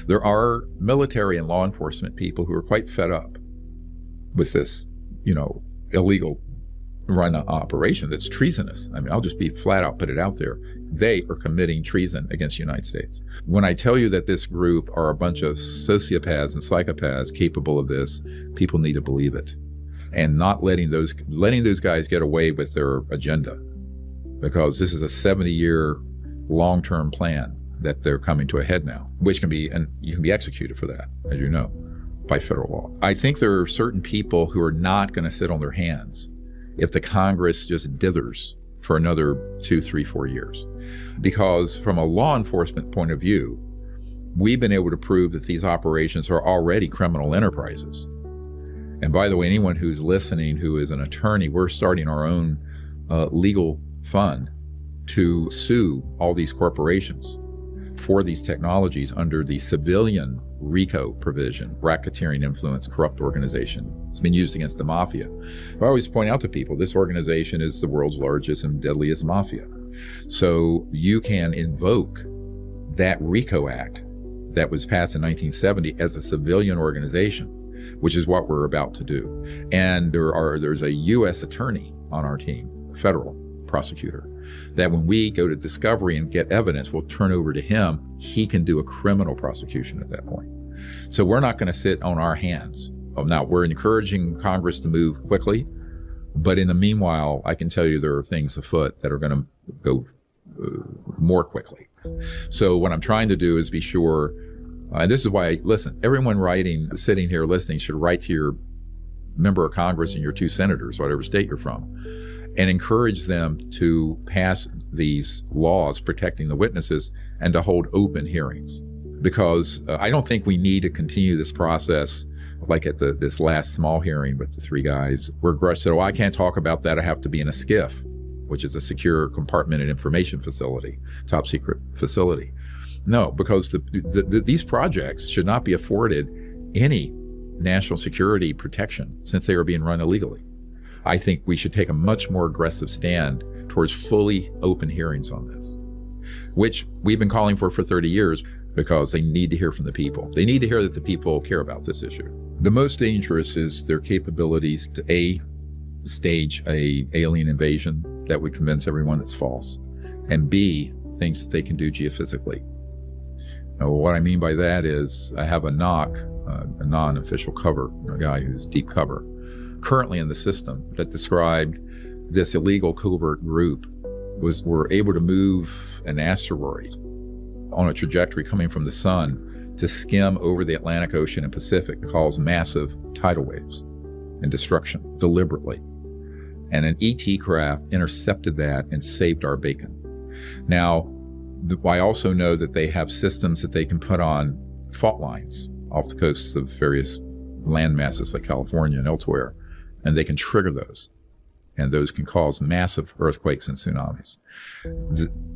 There are military and law enforcement people who are quite fed up with this, illegal run operation that's treasonous. I mean, I'll just be flat out put it out there. They are committing treason against the United States. When I tell you that this group are a bunch of sociopaths and psychopaths capable of this, people need to believe it, and not letting those guys get away with their agenda, because this is a 70-year long-term plan that they're coming to a head now, which can be, and you can be executed for that, as you know, by federal law. I think there are certain people who are not going to sit on their hands if the Congress just dithers for another 2, 3, 4 years. Because from a law enforcement point of view, we've been able to prove that these operations are already criminal enterprises. And by the way, anyone who's listening who is an attorney, we're starting our own legal fund to sue all these corporations for these technologies under the civilian RICO provision, racketeering, influence, corrupt organization. It's been used against the mafia. I always point out to people, this organization is the world's largest and deadliest mafia. So you can invoke that RICO Act that was passed in 1970 as a civilian organization, which is what we're about to do. And there's a U.S. attorney on our team, a federal prosecutor, that when we go to discovery and get evidence, we'll turn over to him. He can do a criminal prosecution at that point. So we're not going to sit on our hands. Now, we're encouraging Congress to move quickly, but in the meanwhile, I can tell you there are things afoot that are going to go more quickly. So what I'm trying to do is be sure, and this is why, listen, everyone sitting here listening should write to your member of Congress and your 2 senators, whatever state you're from, and encourage them to pass these laws protecting the witnesses and to hold open hearings. Because I don't think we need to continue this process like at this last small hearing with the 3 guys, where Grush said, I can't talk about that. I have to be in a SCIF, which is a secure compartmented information facility, top secret facility. No, because these projects should not be afforded any national security protection since they are being run illegally. I think we should take a much more aggressive stand towards fully open hearings on this, which we've been calling for 30 years, because they need to hear from the people. They need to hear that the people care about this issue. The most dangerous is their capabilities to stage a alien invasion that would convince everyone it's false, and B, things that they can do geophysically. Now, what I mean by that is I have a NOC, a non-official cover, a guy who's deep cover, currently in the system that described this illegal covert group were able to move an asteroid on a trajectory coming from the sun to skim over the Atlantic Ocean and Pacific, cause massive tidal waves and destruction deliberately. And an ET craft intercepted that and saved our bacon. Now, I also know that they have systems that they can put on fault lines off the coasts of various land masses like California and elsewhere, and they can trigger those. And those can cause massive earthquakes and tsunamis.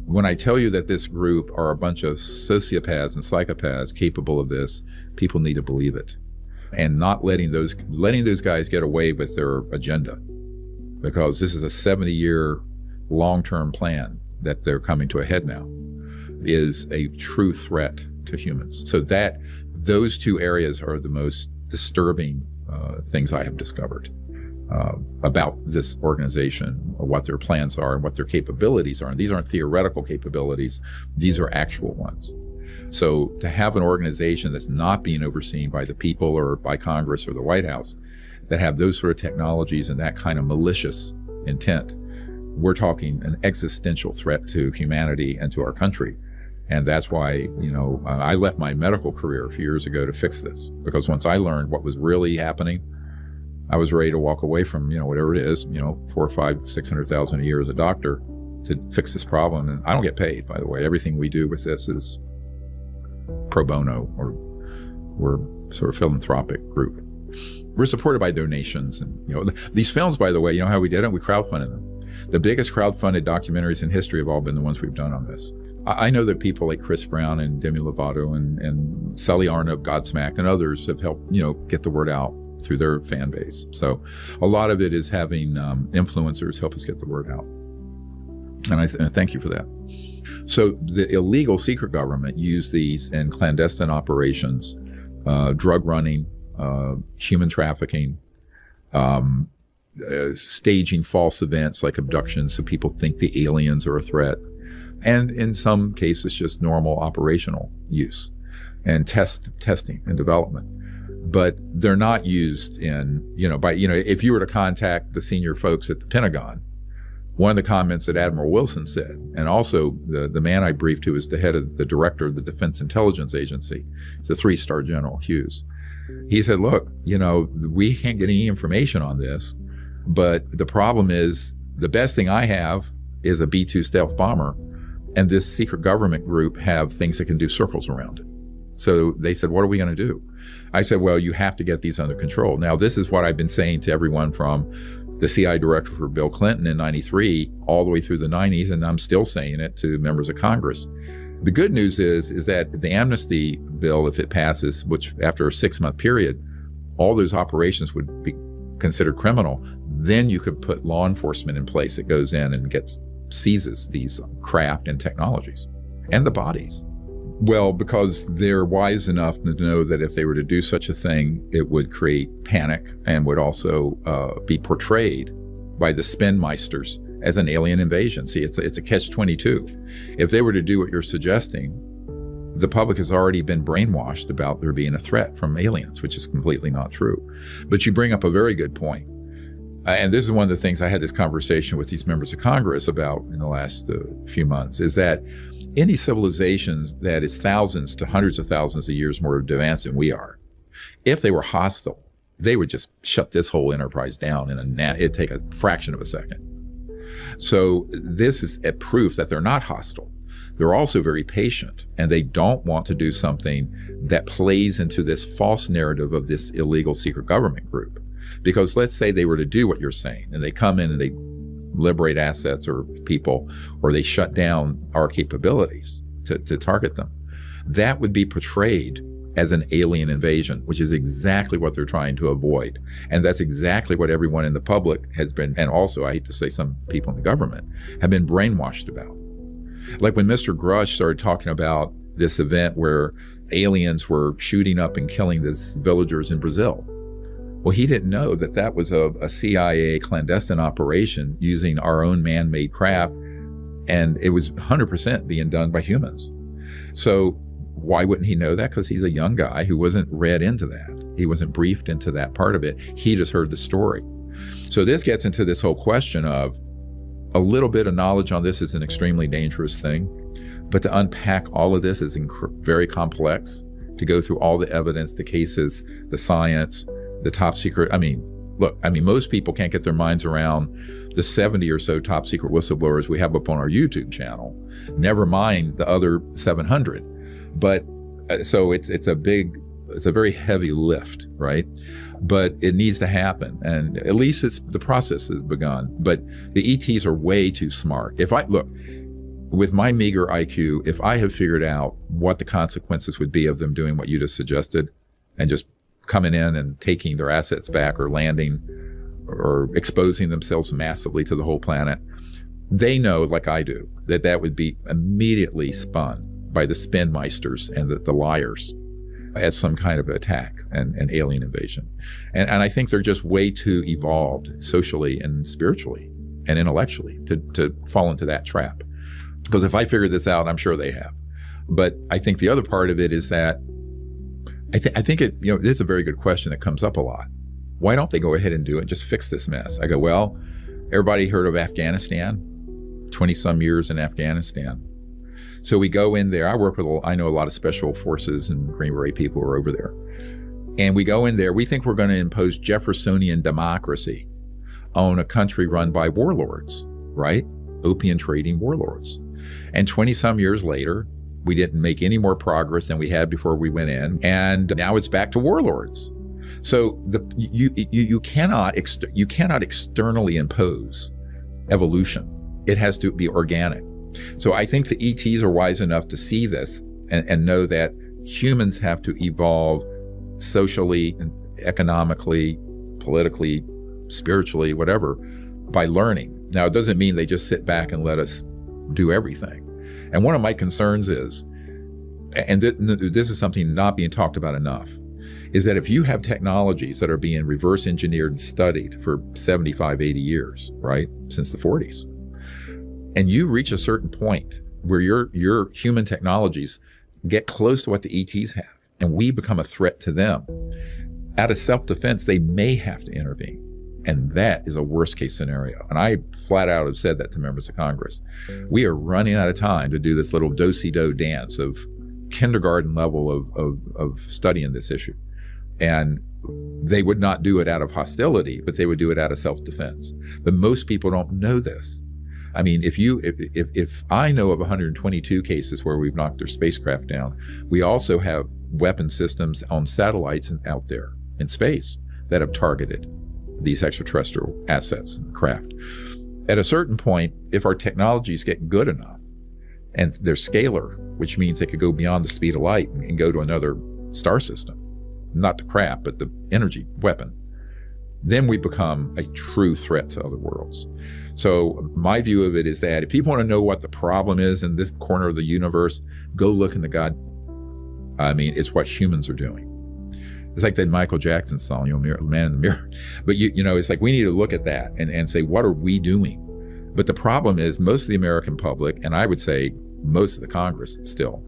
When I tell you that this group are a bunch of sociopaths and psychopaths capable of this, people need to believe it, and not letting those guys get away with their agenda, because this is a 70-year long-term plan that they're coming to a head now, is a true threat to humans. So those 2 areas are the most disturbing things I have discovered about this organization, what their plans are and what their capabilities are. And these aren't theoretical capabilities, these are actual ones. So to have an organization that's not being overseen by the people or by Congress or the White House, that have those sort of technologies and that kind of malicious intent, we're talking an existential threat to humanity and to our country. And that's why, I left my medical career a few years ago to fix this, because once I learned what was really happening, I was ready to walk away from, whatever it is, 400,000 or 500,000, 600,000 a year as a doctor to fix this problem. And I don't get paid, by the way. Everything we do with this is pro bono, or we're sort of philanthropic group. We're supported by donations. And, these films, by the way, how we did it? We crowdfunded them. The biggest crowdfunded documentaries in history have all been the ones we've done on this. I know that people like Chris Brown and Demi Lovato and Sally Arna of Godsmack and others have helped, get the word out through their fan base. So a lot of it is having influencers help us get the word out. And I thank you for that. So the illegal secret government used these in clandestine operations, drug running, human trafficking, staging false events like abductions so people think the aliens are a threat, and in some cases just normal operational use and testing and development. But they're not used in, if you were to contact the senior folks at the Pentagon, one of the comments that Admiral Wilson said, and also the man I briefed who is the head of the director of the Defense Intelligence Agency, it's a 3-star General Hughes. He said, look, we can't get any information on this, but the problem is the best thing I have is a B-2 stealth bomber, and this secret government group have things that can do circles around it. So they said, what are we going to do? I said, well, you have to get these under control. Now, this is what I've been saying to everyone from the CIA director for Bill Clinton in 93 all the way through the 90s, and I'm still saying it to members of Congress. The good news is that the amnesty bill, if it passes, which after a 6-month period, all those operations would be considered criminal, then you could put law enforcement in place that goes in and seizes these craft and technologies and the bodies. Well, because they're wise enough to know that if they were to do such a thing, it would create panic and would also be portrayed by the spinmeisters as an alien invasion. See, it's a catch-22. If they were to do what you're suggesting, the public has already been brainwashed about there being a threat from aliens, which is completely not true. But you bring up a very good point. And this is one of the things I had this conversation with these members of Congress about in the last few months, is that any civilizations that is thousands to hundreds of thousands of years more advanced than we are, if they were hostile, they would just shut this whole enterprise down it'd take a fraction of a second. So this is a proof that they're not hostile. They're also very patient, and they don't want to do something that plays into this false narrative of this illegal secret government group. Because let's say they were to do what you're saying, and they come in and they liberate assets or people, or they shut down our capabilities to target them. That would be portrayed as an alien invasion, which is exactly what they're trying to avoid. And that's exactly what everyone in the public has been, and also I hate to say some people in the government, have been brainwashed about. Like when Mr. Grush started talking about this event where aliens were shooting up and killing these villagers in Brazil. Well, he didn't know that that was a CIA clandestine operation using our own man-made craft, and it was 100% being done by humans. So why wouldn't he know that? Because he's a young guy who wasn't read into that. He wasn't briefed into that part of it. He just heard the story. So this gets into this whole question of a little bit of knowledge on this is an extremely dangerous thing, but to unpack all of this is very complex, to go through all the evidence, the cases, the science, the top secret. Most people can't get their minds around the 70 or so top secret whistleblowers we have up on our YouTube channel, never mind the other 700. But so it's a very heavy lift, right? But it needs to happen, and at least the process has begun. But the ETs are way too smart. With my meager IQ, if I have figured out what the consequences would be of them doing what you just suggested, and just coming in and taking their assets back, or landing, or exposing themselves massively to the whole planet, they know, like I do, that would be immediately spun by the spinmeisters and the liars as some kind of attack and alien invasion. And I think they're just way too evolved socially and spiritually and intellectually to fall into that trap. Because if I figure this out, I'm sure they have. But I think the other part of it is that I think it, this is a very good question that comes up a lot. Why don't they go ahead and do it and just fix this mess? I go, well, everybody heard of Afghanistan? 20-some years in Afghanistan. So we go in there. I know a lot of special forces and Green Beret people who are over there. And we go in there. We think we're going to impose Jeffersonian democracy on a country run by warlords, right? Opium trading warlords. And 20-some years later, we didn't make any more progress than we had before we went in. And now it's back to warlords. So you cannot externally impose evolution. It has to be organic. So I think the ETs are wise enough to see this and know that humans have to evolve socially, economically, politically, spiritually, whatever, by learning. Now, it doesn't mean they just sit back and let us do everything. And one of my concerns is, and this is something not being talked about enough, is that if you have technologies that are being reverse engineered and studied for 75, 80 years, right, since the 40s, and you reach a certain point where your human technologies get close to what the ETs have, and we become a threat to them, out of self-defense, they may have to intervene. And that is a worst case scenario. And I flat out have said that to members of Congress. We are running out of time to do this little do-si-do dance of kindergarten level of studying this issue. And they would not do it out of hostility, but they would do it out of self-defense. But most people don't know this. I mean, if I know of 122 cases where we've knocked their spacecraft down, we also have weapon systems on satellites out there in space that have targeted these extraterrestrial assets and craft. At a certain point, if our technologies get good enough, and they're scalar, which means they could go beyond the speed of light and go to another star system, not the craft, but the energy weapon, then we become a true threat to other worlds. So my view of it is that if people want to know what the problem is in this corner of the universe, go look in the it's what humans are doing. It's like that Michael Jackson song, Man in the Mirror. But it's like we need to look at that and say, what are we doing? But the problem is most of the American public, and I would say most of the Congress still,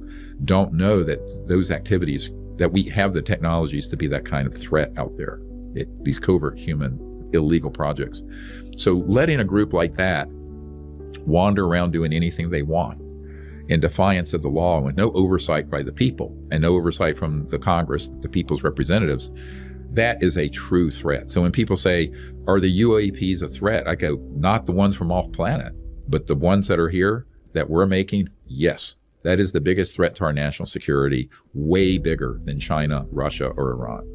don't know that those activities, that we have the technologies to be that kind of threat out there, these covert human illegal projects. So letting a group like that wander around doing anything they want in defiance of the law with no oversight by the people and no oversight from the Congress, the people's representatives, that is a true threat. So when people say, are the UAPs a threat? I go, not the ones from off planet, but the ones that are here that we're making, yes. That is the biggest threat to our national security, way bigger than China, Russia, or Iran.